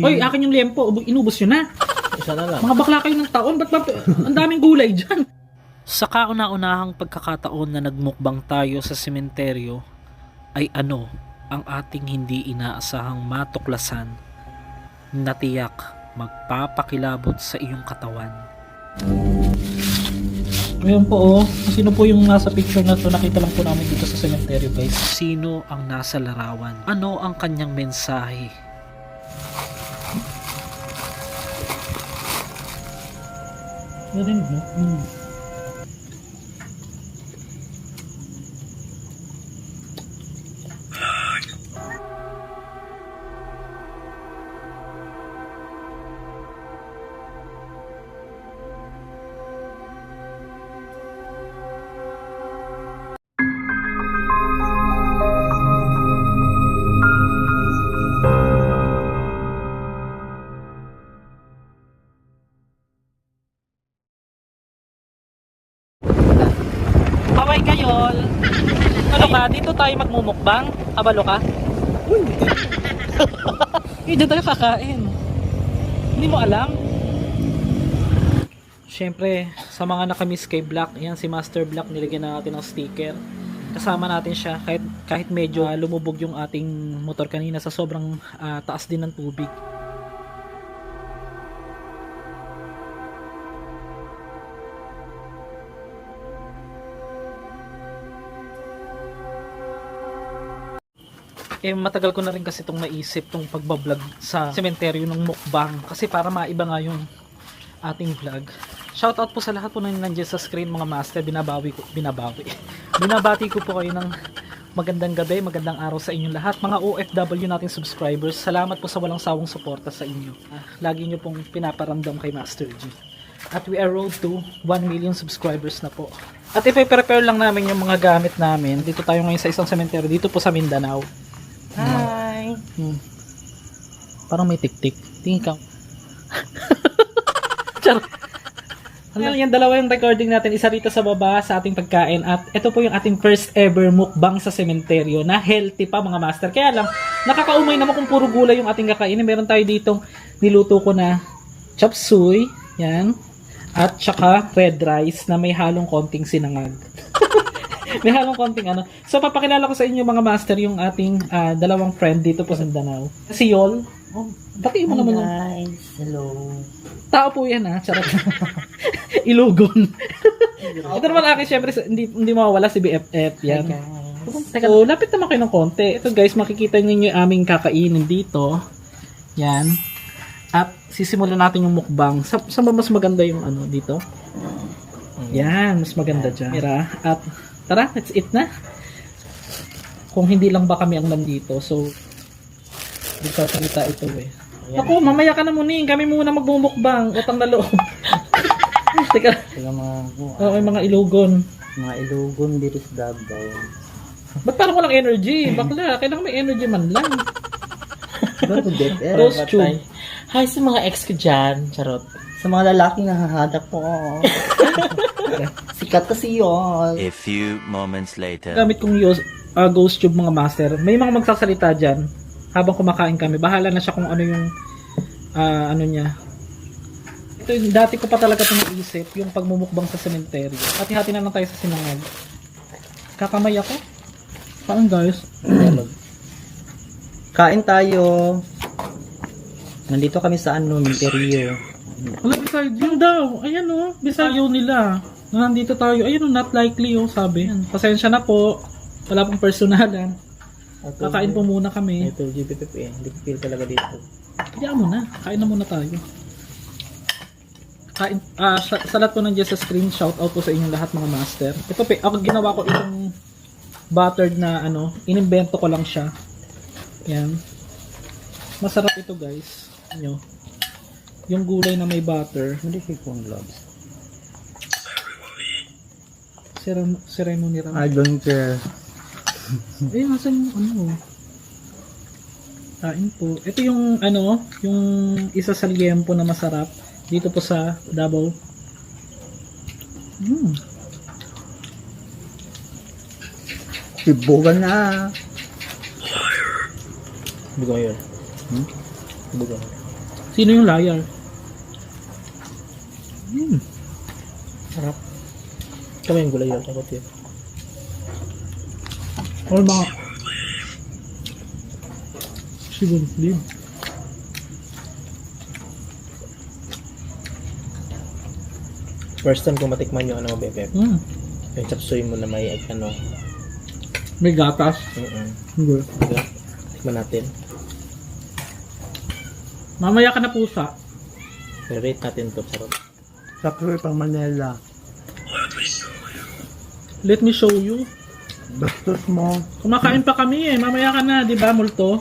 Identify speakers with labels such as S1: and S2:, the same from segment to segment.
S1: Oy, akin yung liempo. Inubos nyo na.
S2: Isa na lang.
S1: Mga bakla kayo ng taon. Ba't ang daming gulay dyan? Sa kauna-unahang pagkakataon na nagmukbang tayo sa sementeryo, ay ano ang ating hindi inaasahang matuklasan na tiyak magpapakilabot sa iyong katawan. Ngayon po sino po yung nasa picture na to? Nakita lang po namin dito sa sementeryo, guys. Sino ang nasa larawan? Ano ang kanyang mensahe? Narinig mo? Kaway kayol. Ano ka? Dito tayo magmumukbang? Kabalo ka? Dito tayo kakain. Hindi mo alam? Siyempre, sa mga nakamiss kay Black, yan si Master Black, nilagyan na natin ng sticker. Kasama natin siya kahit medyo lumubog yung ating motor kanina sa sobrang taas din ng tubig. Matagal ko na rin kasi itong naisip tong pagbablog sa sementeryo ng mukbang kasi para maiba nga yung ating vlog. Shoutout po sa lahat po na nandiyan sa screen, mga master. Binabati ko po kayo ng magandang gabi, magandang araw sa inyong lahat, mga OFW nating subscribers. Salamat po sa walang sawang suporta sa inyo. Lagi nyo pong pinaparamdam kay Master G. At we are road to 1 million subscribers na po. At i-prepare lang namin yung mga gamit namin. Dito tayo ngayon sa isang sementeryo dito po sa Mindanao.
S2: Hi!
S1: Parang may tik-tik. Tingin ka. Charot. Yan, dalawa yung recording natin. Isa rito sa baba sa ating pagkain. At ito po yung ating first ever mukbang sa sementeryo na healthy pa, mga master. Kaya lang, nakakaumay naman kung puro gulay yung ating kakainin. Meron tayo ditong niluto ko na chop suey. Yan. At saka red rice na may halong konting sinangag. May halong konting ano. So, papakilala ko sa inyo, mga master, yung ating dalawang friend dito po sa Mindanao. Si Yol. Oh, batiin mo naman yung...
S2: Guys, hello.
S1: Tao po yan, ha? Charot. Ilugon. Ito naman akin, syempre, hindi mawawala si BFF. Yan. So, lapit naman kayo ng konti. Ito, guys, makikita niyo yung aming kakainin dito. Yan. At sisimulan natin yung mukbang. Sa mas maganda yung ano dito? Yan, mas maganda dyan. At tara, let's eat na. Kung hindi lang ba kami ang nandito, so di pa salita ito eh. Ako, mamaya ka na muna. Kami muna magmumukbang. Utang na loob. Teka. May mga ilugon.
S2: Mga ilugon dito sa Davao.
S1: Ba't parang walang energy? Bakla, kailangan may energy man lang. Rose tube.
S3: Hi sa mga ex ko dyan. Charot.
S2: Sa mga lalaking nahahadak po. Sikat kasi yun.
S4: A few moments later.
S1: Gamit kong ghost tube, mga master. May mga magsasalita dyan habang kumakain kami. Bahala na siya kung ano yung ano niya. Ito yung dati ko pa talaga ito naisip, yung pagmumukbang sa sementeryo. Hati-hati na lang tayo sa sinangag. Kakamay ako. Saan, guys?
S2: Kain tayo. Nandito kami sa sementeryo.
S1: Wala, beside yun daw. Ayan o, beside yun nila. Nandito tayo. Ayan o, not likely o, sabi. Pasensya na po. Wala pong personalan. Kakain po muna kami.
S2: Ito, GPPP eh. Hindi ko feel talaga dito.
S1: Kaya mo na. Kain na muna tayo. Kain, sa lahat po nandiyan sa screen, shout out po sa inyong lahat, mga master. Ito ako ginawa ko itong buttered na ano, inimbento ko lang siya. Yan. Masarap ito, guys. Ano? Yung gulay na may butter.
S2: Hindi ko yung gloves.
S1: Ceremony ram.
S2: I don't care.
S1: Eh, nasan yung ano? Kain po. Ito yung ano, yung isa sa liempo na masarap dito po sa Davao.
S2: Sibugan na.
S1: Hindi ko yun.
S3: Bugo.
S1: Sino yung liar?
S3: Sarap. Kami yung gulay yun. Takot yun.
S1: All mga... Sigon flip.
S3: First time kung matikman yung ano, Bebe.
S1: Mm.
S3: Yung chapsuy mo na may ano.
S1: May gatas. Hindi.
S3: Diba? Tikman natin.
S1: Mamaya ka na pusa.
S3: I-rate natin to. Sarap.
S2: Sakto pang Manila.
S1: Let me show you.
S2: Bastos mo.
S1: Kumakain pa kami eh. Mamaya ka na, di ba, multo?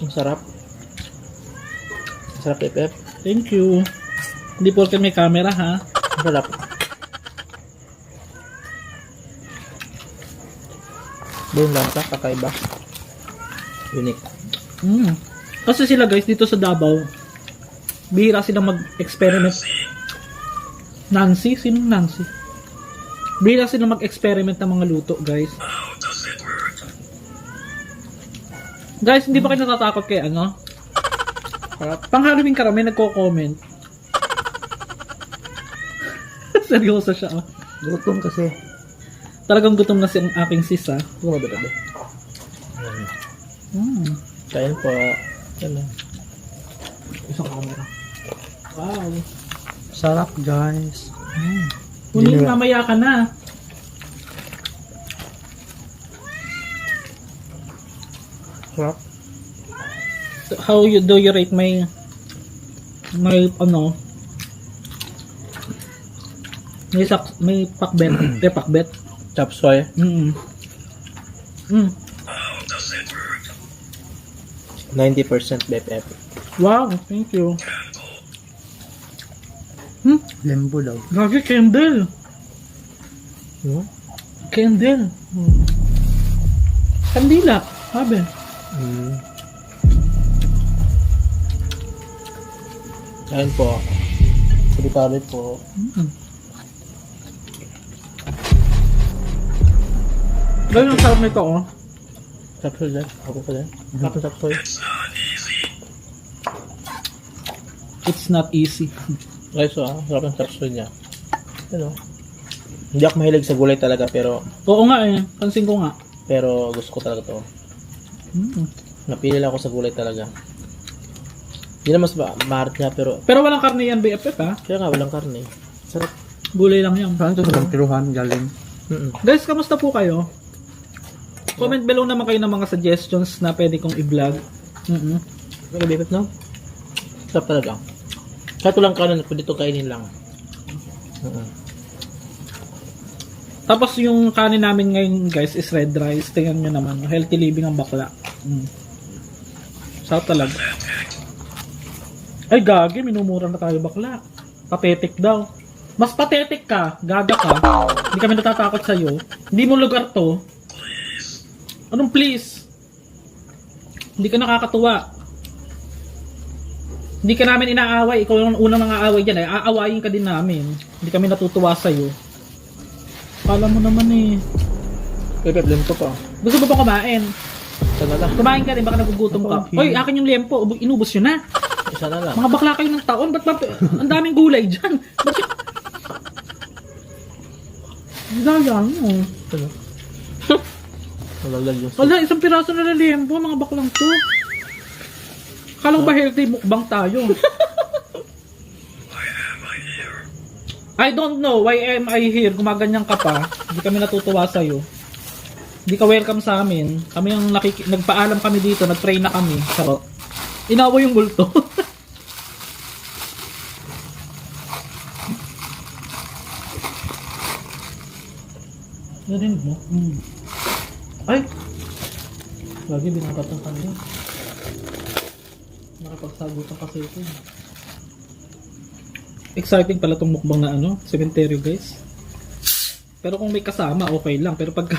S3: Ang sarap. Ang sarap, Pep.
S1: Thank you. Hindi porke may camera ha.
S3: Ang sarap. Doon lasa, kakaiba. Unique.
S1: Mm. Kasi sila guys, dito sa Davao, bihira silang mag-experiment. Nancy? Sinong Nancy? Bihira silang mag-experiment ng mga luto, guys. Guys, hindi ba kayo natatakot kay ano? Pang Halloween ka raw, may nagko-comment. Seryoso siya, oh.
S2: Gutom kasi.
S1: Talagang gutom na si ang aking sis, ah.
S3: Buka ba, Bebe? Kain po. Yan o.
S1: Isang camera. Wow.
S2: Sarap guys.
S1: Kunin, mamaya ka na.
S3: Sarap.
S1: How you do you rate my ano, may pakbet, pakbet.
S3: Chapsuy.
S1: Mm. Mm.
S3: 90% BFF.
S1: Wow, thank you.
S2: Lembo daw.
S1: Gagi, candle.
S3: Hmm?
S1: Candle. Kandila. Sabi.
S3: Kain po. Pagkakalit po.
S1: Gano'n ang sarap nito, oh.
S3: Chapsuy dyan. Ako pa dyan. Sarap ng chapsuy.
S1: It's not easy.
S3: Guys, sarap ng chapsuy niya. Ano? Hindi ako mahilig sa gulay talaga pero
S1: Oo nga eh. Pansin ko nga.
S3: gusto ko talaga to.
S1: Mm.
S3: Napili lang ako sa gulay talaga. Hindi na mas mahart niya pero
S1: Pero walang karne yan, BFF, ha?
S3: kaya nga walang karne. Sarap.
S1: Gulay lang yan.
S2: Saan ito sa tiruhan galing?
S1: Guys, kamusta po kayo? Comment below naman kayo ng mga suggestions na pwede kong i-vlog.
S3: Ano bibit no? Sarap talaga. Kahit walang kanin, pwede ito kainin lang.
S1: Tapos yung kanin namin ngayon, guys, is red rice. Tingnan nyo naman. Healthy living ang bakla. Sarap talaga. Ay, gagi. Minumura na tayo bakla. Pathetic daw. Mas pathetic ka. Gaga ka. Hindi kami natatakot sa'yo. Hindi mo lugar to. Anong please? Hindi ka nakakatuwa. Hindi ka namin inaaway. Ikaw yung unang nangaaway dyan. Aawayin ka din namin. Hindi kami natutuwa sa'yo. Kala mo naman eh.
S3: Pepe, lempo pa.
S1: Gusto mo ba kumain?
S3: Isa na lang.
S1: Kumain ka rin, baka nagugutom ka. Hoy, akin yung liempo. Inubos yun na.
S3: Isa na lang.
S1: Mga bakla kayo ng taon. Ba't ang daming gulay dyan? Bakit? Gaya mo.
S3: Ano? Malaglag yung
S1: Wala, isang piraso na liempo. Mga baklang to. Kala ko ba healthy mukbang tayo? I don't know why am I here. Gumaganyan ka pa. Hindi kami natutuwa sa'yo. Hindi ka welcome sa amin. Kami ang nagpaalam kami dito. Nag-pray na kami. Saro. Inawa yung multo. Narinig mo? Ay! Lagi binabat ng kanya. Nakapagsagutan kasi ito. Exciting pala tong mukbang na ano, cemetery guys. Pero kung may kasama, okay lang. Pero pagka...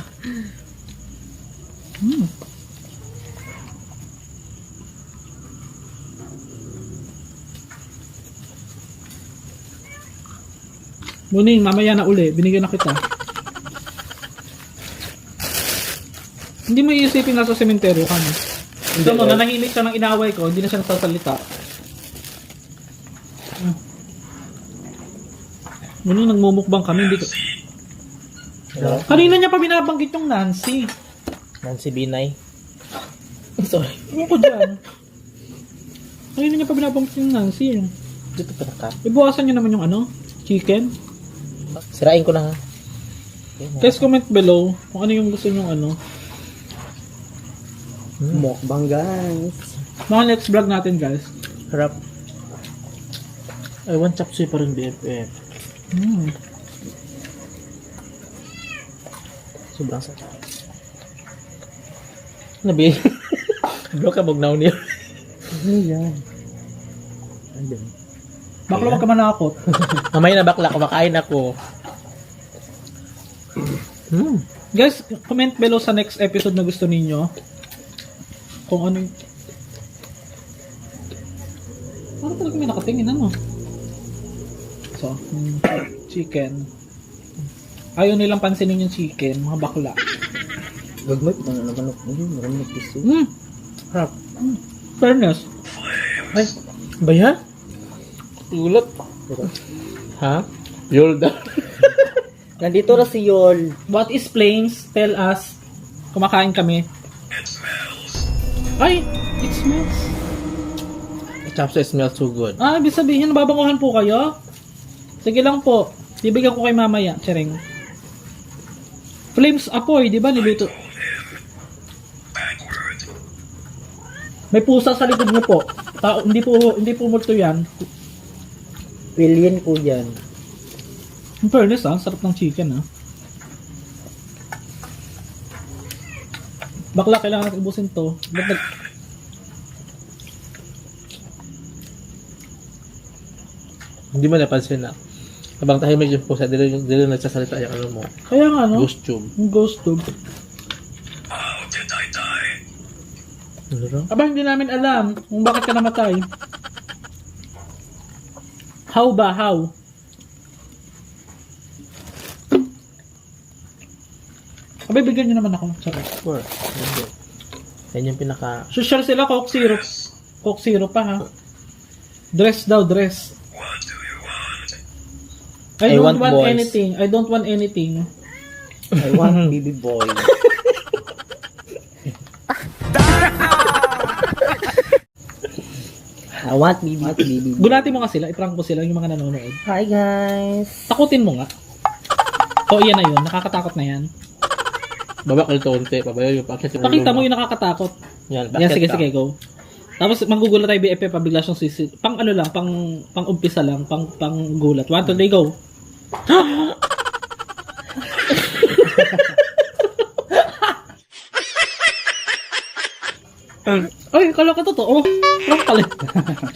S1: Muning, mamaya na uli. Binigyan na kita. Hindi mo iisipin nasa cemetery ka, no? Gusto mo, nanahimik siya ng inaway ko, hindi na siya nagsasalita. Muna nagmumukbang kami, hindi ko... Kanina niya pa binabanggit yung Nancy.
S3: Nancy Binay. Sorry.
S1: Ewan ko dyan. Kanina niya pa binabanggit yung Nancy.
S3: Dito pa naka.
S1: Ibuwasan niyo naman yung ano, chicken.
S3: Sirain ko na nga.
S1: Guys, comment below kung ano yung gusto nyo ano.
S2: Mukbang guys.
S1: Mga next vlog natin guys.
S3: Harap. I want chop suey pa rin BFF. Sobrang sarap. Nabi. Bro ka magnaw niya.
S2: Ano yan? Ayun.
S1: Bakla wag ka manakot.
S3: Mamaya na bakla, kumakain ako.
S1: Guys, comment below sa next episode na gusto ninyo. Kung ano yung... Ano talaga may nakatingin ano? So, chicken. Ayaw nilang pansinin yung chicken, mga bakla.
S2: Gagmay, ano naman ako. Marami na piso.
S3: Harap.
S1: Fairness.
S3: Ay, ba yan? Ulat. Ha? Yolda.
S2: Nandito na si Yol.
S1: What is planes? Tell us. Kumakain kami. Ay! It smells.
S3: Chop suey smells so good.
S1: Ah, ibig sabihin, nababanguhan po kayo? Sige lang po. Bibigyan ko kay mamaya. Tsering. Flames apoy, di ba? Niluto. May pusa sa likod niyo po. Hindi po multo yan.
S2: Pillion po yan.
S1: In fairness sarap ng chicken Bakla, kailangan natin ubusin to.
S3: Hindi mo napansin na. Habang tahimik yung pusa, dili nagsasalita yung ano mo.
S1: Kaya nga
S3: Ghost tube.
S1: Yung ghost tube.
S3: Ano raw?
S1: Aba, hindi namin alam kung bakit ka namatay. How ba? How? Aba, bigyan nyo naman ako. Sarap.
S3: Sure. Hindi. Yan yung pinaka...
S1: Social sila, Coke syrup. Coke syrup pa ha. Dress daw, dress. I don't want
S3: boys.
S1: anything. I don't want anything.
S2: I want baby boy. I want baby boy.
S1: Gulati mo nga sila. I-prank mo sila yung mga nanonood.
S2: Hi guys.
S1: Takutin mo nga. O, yan na yun. Nakakatakot na yan.
S3: Baba ka ito unti. Pabayo yung pakit yung
S1: Pakita mo yung nakakatakot.
S3: Yan,
S1: Yan, sige, sige, go. Tapos magugulat tayo BFF, pabigla siyang sisi. Pang ano lang, pang umpisa lang, pang gulat. 1, 2, 3, go. Ay, kala ka totoo. Prank pala.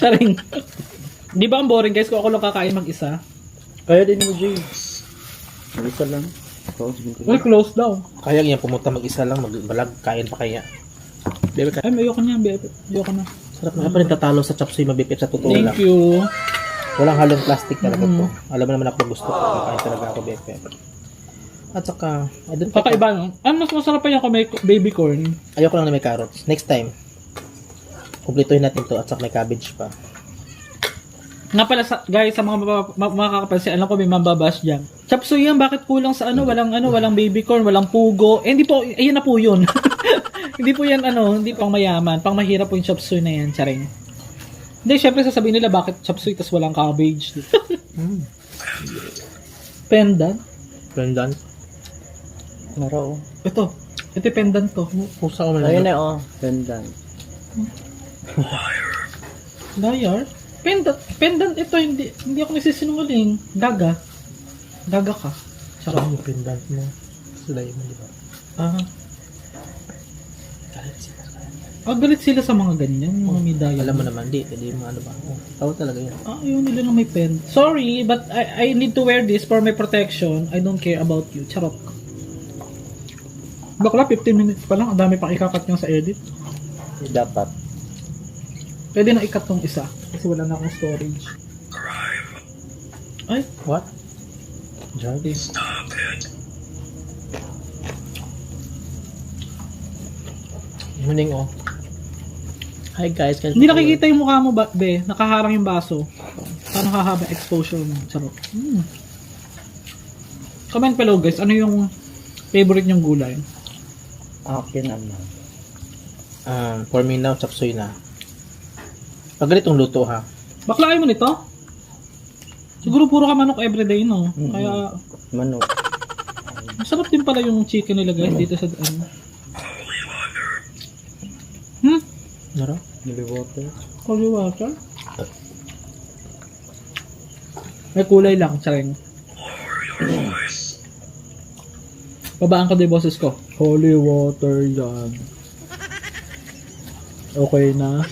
S1: Charing. Di ba ang boring guys kung ako lang kakain mag-isa?
S2: Kaya din mo, Jay. Isa lang.
S1: Uy, close daw.
S3: Kaya yan, pumunta mag-isa lang, magbalag, kain pa kaya. Bebe,
S1: Ay, ayoko niyan, BFF. Ayoko na.
S3: sarap na pa rin tatalo sa chop suey mabipip sa totoo lang.
S1: Thank you.
S3: Walang halong plastic talaga to. Alam mo naman ako gusto ko, kakain talaga ako bebe. At saka, I don't think,
S1: Kakaiba, no? Ano, mas masarap pa yan kung may baby corn.
S3: ayoko lang na may carrots. Next time, kumplituhin natin to at saka may cabbage pa.
S1: Nga pala, guys, sa mga makakapansin, alam ko may mambabash dyan. Chop suey yan, bakit kulang sa walang baby corn, walang pugo. Eh, hindi po, ayun na po yun. Hindi po yan, hindi pang mayaman. Pang mahirap po yung chop suey na yan, charing. Hindi, syempre sasabihin nila, bakit chop suey tas walang cabbage. Pendant?
S3: Pendant.
S2: Laro.
S1: Ito yung pendant to.
S3: Pusa ko man
S2: Ayun
S3: lang.
S2: na, oh. Pendant.
S1: Liar? Pendant ito, hindi ako nagsisinungaling. Gaga ka.
S3: Saka yung pendant mo. Sila yun, di ba?
S1: Galit sila sa mga ganyan, mga medalya.
S3: Alam mo naman, hindi mo ano ba. Tawa talaga yun.
S1: Ayaw nila na may pen. Sorry, but I need to wear this for my protection. I don't care about you. Charot. Bakla, 15 minutes pa lang. Ang dami pang ikakat nyo sa edit.
S2: Dapat.
S1: Pwede na ikat tong isa. Kasi wala na akong storage. Ay,
S3: What? Jardy. Morning, oh. Hi guys.
S1: Hindi nakikita yung mukha mo ba, be? Nakaharang yung baso. Paano hahaba exposure mo? Sarap. Comment below guys, ano yung favorite nyong gulay?
S2: Akin ano.
S3: For me now, chapsoy na. Pag ganitong luto ha.
S1: Bakla kayo mo nito? Siguro puro ka manok everyday, no?
S2: Mm-mm.
S1: Kaya,
S2: Manok.
S1: masarap din pala yung chicken nila guys dito sa ano.
S3: Naro?
S2: Nili water.
S1: Holy water? May kulay lang, tsareng. Babaan ko din yung boses ko. Holy water yan. Okay na.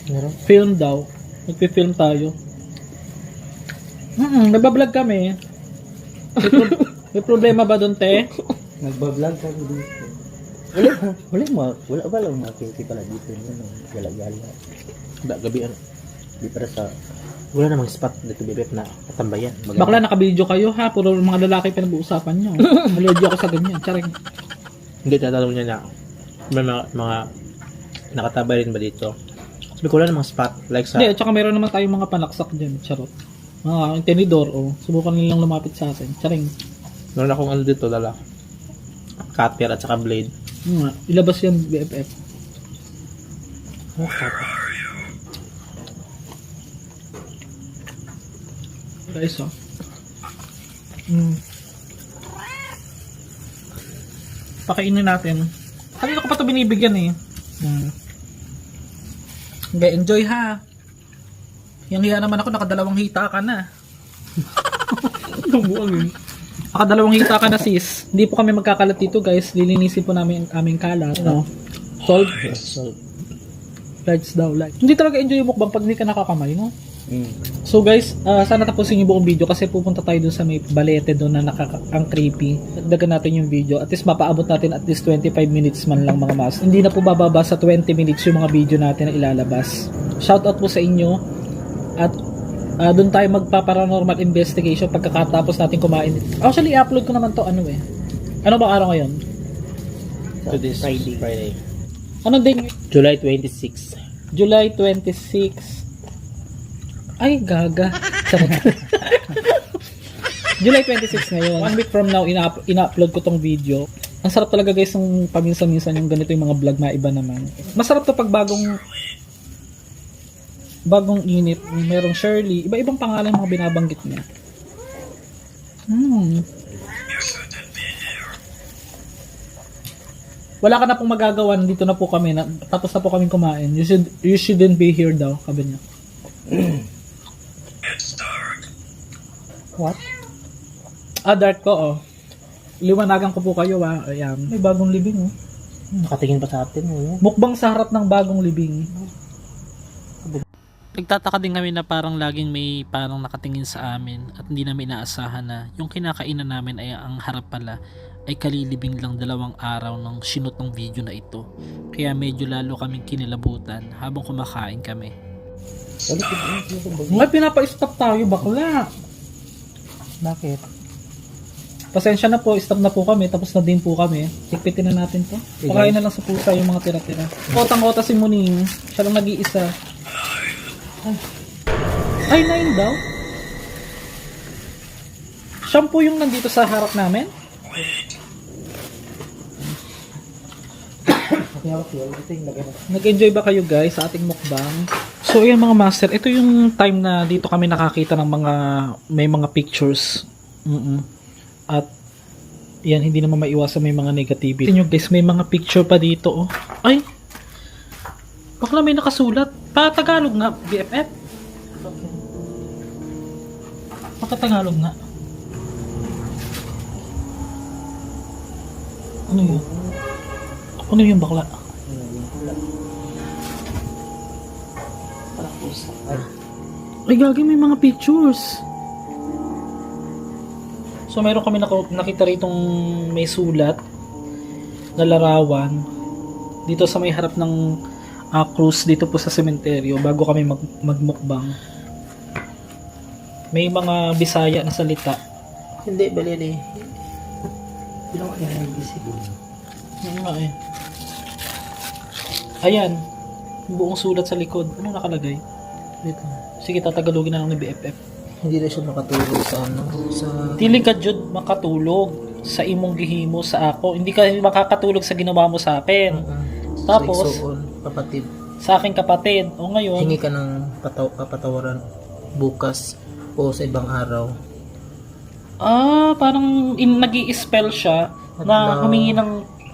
S3: Naro?
S1: Film daw. Magpi-film tayo. Nagbablog kami. May problema ba doon, te?
S2: Nagbablog kami dito. Wala lang makikita pala dito. Gala-gala.
S3: Gabi ano.
S2: Di para sa
S3: Wala namang spot dito bibip na katambayan.
S1: Bakla, naka-video kayo ha. Puro mga lalaki pinag-uusapan nyo. Allergy ako sa ganyan. Tsareng.
S3: Hindi tatanong niya na may mga nakatabay rin ba dito? Sabi ko wala namang spot. Like sa...
S1: Hindi, at saka meron naman tayong mga panaksak dyan. Charot. Mga tenidor, subukan nilang lumapit sa atin. Tsareng.
S3: Meron akong ano dito, dala. Cutter at saka blade.
S1: Ilabas yan, BFF.
S3: Oh, cutter.
S1: Guys, Pakainin natin. Kanina ko pa ito binibigyan eh. Okay, enjoy ha. Yang hiya naman ako, nakadalawang hita ka na. Tumuang yun. Nakadalawang hita ka na sis. Hindi po kami magkakalat dito guys. Lilinisin po namin ang aming kalat. No? Salt. Lights daw, lights. Hindi talaga enjoy yung mukbang pag hindi ka nakakamay, no? So guys, sana tapusin yung buong video kasi pupunta tayo dun sa may balete doon na ang creepy. Dagdagan natin yung video. At least mapaabot natin at least 25 minutes man lang mga mas. Hindi na po bababa sa 20 minutes yung mga video natin na ilalabas. Shoutout po sa inyo. At doon tayo magpa-paranormal investigation pagkatapos natin kumain. Actually, i-upload ko naman to ano eh. Ano ba araw ngayon?
S3: To this Friday.
S1: Anong day?
S3: July 26.
S1: July 26. Ay, gaga. July 26 ngayon. 1 week from now, ina-upload ko tong video. Ang sarap talaga guys ng paminsan-minsan yung ganito yung mga vlog na iba naman. Masarap to pag bagong init. Merong Shirley. Iba-ibang pangalan yung mga binabanggit niya. Wala ka na pong magagawa. Dito na po kami. Tapos na po kami kumain. You shouldn't be here daw. Sabi niya. What? Dark ko, Liwanagan ko po kayo, Ayan. May bagong libing,
S3: Nakatingin pa sa atin,
S1: Mukbang sa harap ng bagong libing. Nagtataka din kami na parang laging may parang nakatingin sa amin at hindi namin inaasahan na yung kinakainan namin ay ang harap pala ay kalilibing lang 2 araw ng sinut ng video na ito. Kaya medyo lalo kaming kinilabutan habang kumakain kami. Mga pinapa-stop tayo, bakla.
S3: Bakit?
S1: Pasensya na po, stop na po kami, tapos na din po kami. Tikpitin na natin to. Pakain na lang sa pusa yung mga tira-tira. Kotang-kota si Muning, siya lang nag-iisa. Ay, 9 daw? Shampoo yung nandito sa harap namin? Nag-enjoy ba kayo guys sa ating mukbang? So ayan mga master, ito yung time na dito kami nakakita ng may mga pictures. At yan, hindi naman maiwasan may mga negativity. Tingnan nyo guys, may mga picture pa dito Ay! Bakla may nakasulat. Pa-Tagalog nga, BFF. Paka-Tagalog nga. Ano yun? Ano yun bakla? Ay gagi, may mga pictures. So meron kami nakita ritong may sulat na larawan dito sa may harap ng cruise dito po sa sementeryo bago kami magmukbang. May mga Bisaya na salita.
S3: Hindi, bali.
S2: Hindi ako kaya nagisip.
S1: Nga eh. Ayan. Yung buong sulat sa likod. Ano nakalagay?
S3: Wait lang.
S1: Sige, tatagalogin na lang ni BFF.
S3: Hindi na siya makatulog sa ano. Sa...
S1: Dili ka jud makatulog sa imong gihimo sa ako. Hindi ka makakatulog sa ginawa mo sa akin. Tapos,
S3: sa igsoon, kapatid.
S1: sa aking kapatid. O ngayon,
S3: Hingi ka ng kapatawaran bukas o sa ibang araw.
S1: parang nag-i-spell siya na humingi ng,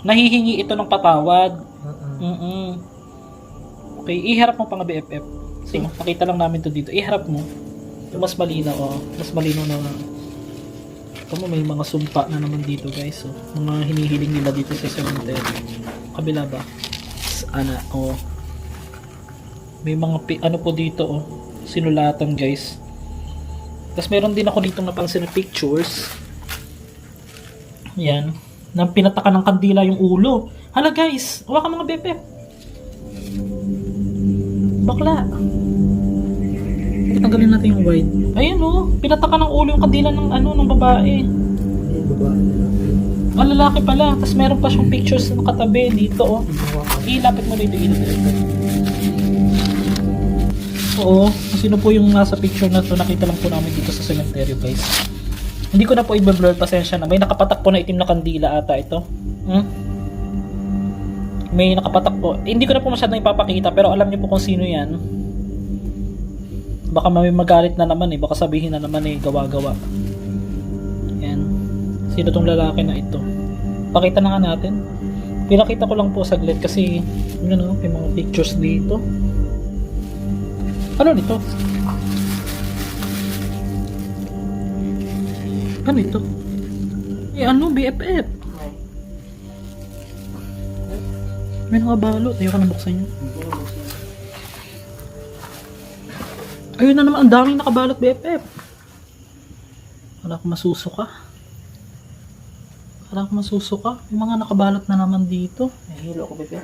S1: nahihingi ito ng patawad. Okay, iharap mo pa nga BFF. Sige, pakita lang namin to dito. Iharap mo. Yung mas malinaw, mas malinaw na. Ito mo, may mga sumpa na naman dito, guys. Oh. Mga hinihiling nila dito sa cemetery. Kabila ba? May mga, ano po dito, sinulatan, guys. Tapos meron din ako dito napansin na pictures. Yan. Nang pinataka ng kandila yung ulo. Hala, guys. Hawa ka mga BFF. Bakla. Tanggalin natin yung wide. Ayun pinataka ng ulo yung kandila ng babae. Ang lalaki pala. Tapos meron pa siyang pictures na katabi dito ilapit mo dito. Oo. Sino po yung nasa picture na to? Nakita lang po namin dito sa cemetery, guys. Hindi ko na po i-blur, pasensya na. May nakapatak po na itim na kandila ata ito. May nakapatak po. Hindi ko na po masyadong ipapakita, pero alam niyo po kung sino yan. Baka may magalit na naman baka sabihin na naman gawa-gawa. Yan. Sino tong lalaki na ito? Pakita na nga natin. Pinakita ko lang po saglit kasi may mga pictures dito. Ano nito? Ano ito? BFF? May nakabalot. Ayoko na buksan yun. Ayun na naman, ang daming nakabalot BFF. Wala akong masusuka. May mga nakabalot na naman dito.
S3: Nahilo ko, bebe.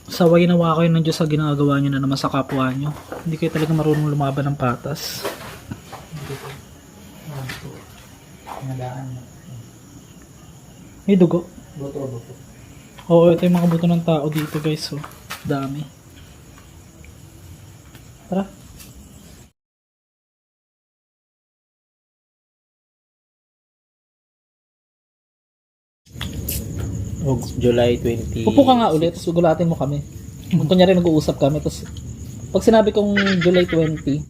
S1: Saway nawa kayo ng Diyos sa ginagawa nyo na naman sa kapwa nyo. Hindi kayo talaga marunong lumaban ng patas. May dugo.
S3: Buto.
S1: Oo, ito yung mga buto ng tao dito, guys. Dami. Tara.
S3: July 20.
S1: Upo ka nga ulit, tapos gulatin mo kami. Kunyari nag-uusap kami, tapos pag sinabi kong July 20,